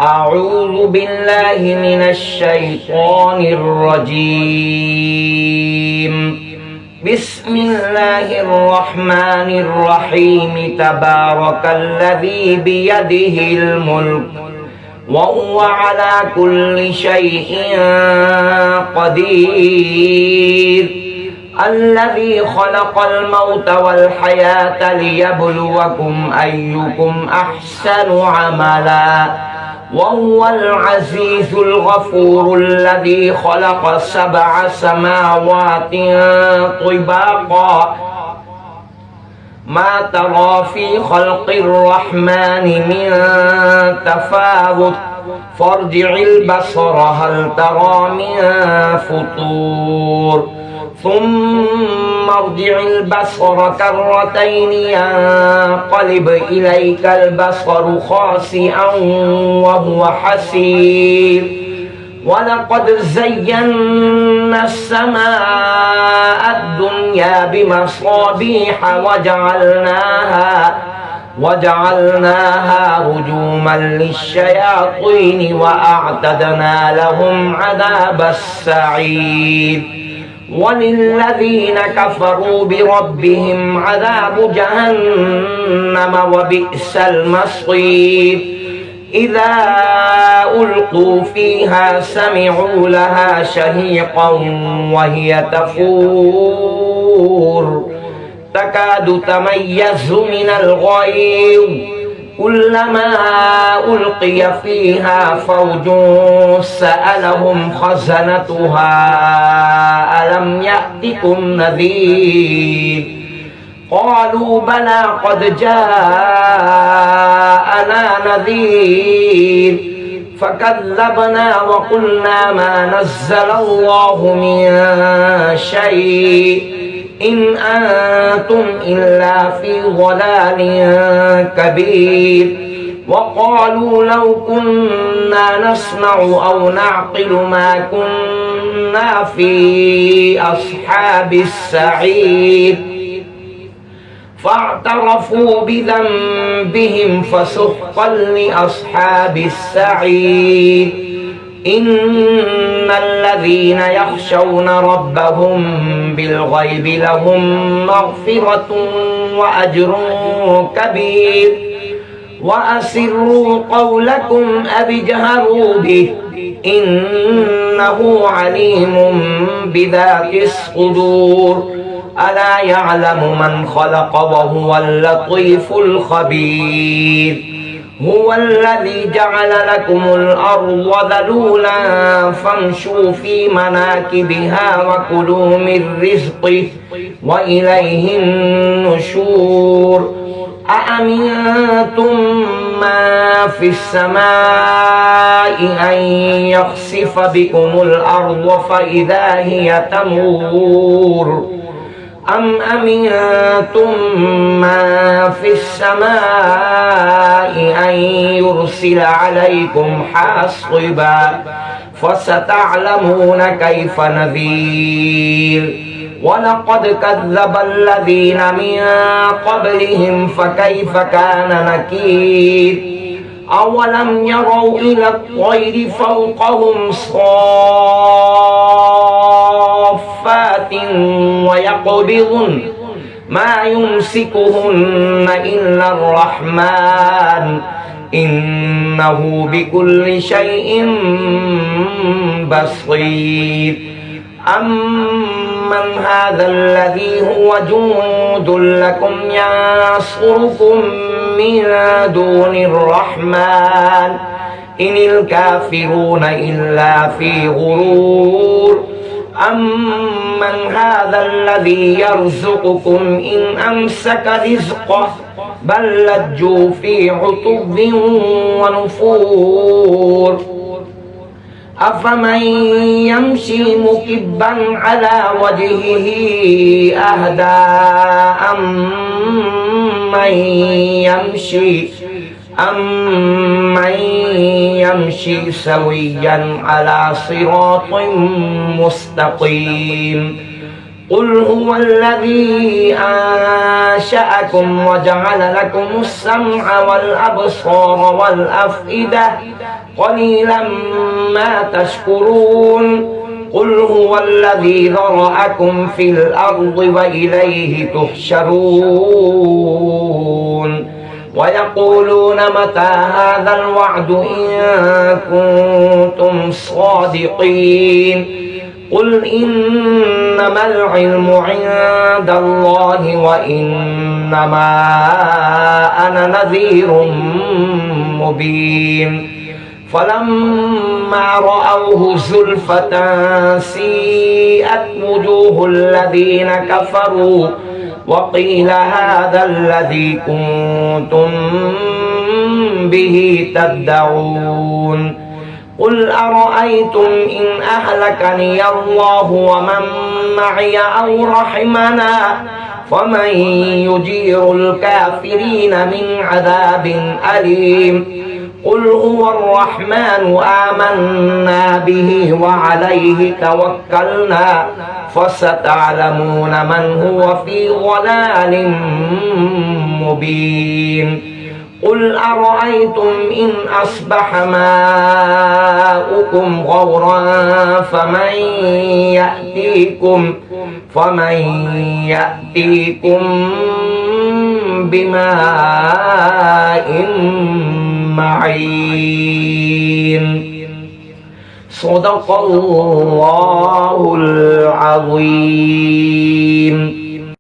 أعوذ بالله من الشيطان الرجيم. بسم الله الرحمن الرحيم. تبارك الذي بيده الملك وهو على كل شيء قدير. الذي خلق الموت والحياة ليبلوكم أيكم أحسن عملا وهو العزيز الغفور. الذي خلق 7 سماوات طباقا ما ترى في خلق الرحمن من تفاوت فارجع البصر هل ترى من فطور ثم ارجع البصر كرتين ينقلب إليك البصر خاسئا وهو حسير. ولقد زينا السماء الدنيا بمصابيح وجعلناها رجوما للشياطين وأعتدنا لهم عذاب السعير. وللذين كفروا بربهم عذاب جهنم وبئس المصير. إذا ألقوا فيها سمعوا لها شهيقا وهي تفور تكاد تميز من الغيظ كلما ألقي فيها فوج سألهم خزنتها ألم يأتكم نذير قالوا بلى قد جاءنا نذير فكذبنا وقلنا ما نزل الله من شيء إن أنتم إلا في ضلال كبير. وقالوا لو كنا نسمع أو نعقل ما كنا في أصحاب السعير فاعترفوا بذنبهم فسحقا لأصحاب السعير. إن الذين يخشون ربهم بالغيب لهم مغفرة وأجر كبير. وأسروا قولكم أو اجهروا به إنه عليم بذات الصدور. ألا يعلم من خلق وهو اللطيف الخبير. هو الذي جعل لكم الأرض ذلولا فامشوا في مناكبها وكلوا من رزقه وإليه النشور. أأمنتم من في السماء أن يخسف بكم الأرض فإذا هي تمور أم أمنتم من في السماء أن يرسل عليكم حاصبا فستعلمون كيف نذير. ولقد كذب الذين من قبلهم فكيف كان نكير. أولم يروا إلى الطير فوقهم صافات ويقبضن ما يمسكهن إلا الرحمن إنه بكل شيء بصير. أمن هذا الذي هو جند لكم ينصركم من دون الرحمن إن الكافرون إلا في غرور. أمن هذا الذي يرزقكم إن أمسك رزقه بل لجوا في عتب ونفور. أفمن يمشي مكبا على وجهه أهدى أمن يمشي سويا على صراط مستقيم. قل هو الذي أنشأكم وجعل لكم السمع والأبصار والأفئدة قليلا ما تشكرون قل هو الذي ذرأكم في الأرض وإليه تحشرون ويقولون متى هذا الوعد إن كنتم صادقين قل إنما العلم عند الله وإنما أنا نذير مبين فلما رأوه زلفة سيئت وجوه الذين كفروا وقيل هذا الذي كنتم به تدعون قل أرأيتم إن أهلكني الله ومن معي أو رحمنا فمن يجير الكافرين من عذاب أليم قل هو الرحمن آمنا به وعليه توكلنا فستعلمون من هو في ضلال مبين قل أرأيتم إن أصبح ماؤكم غورا فمن يأتيكم بماء معين صدق الله العظيم.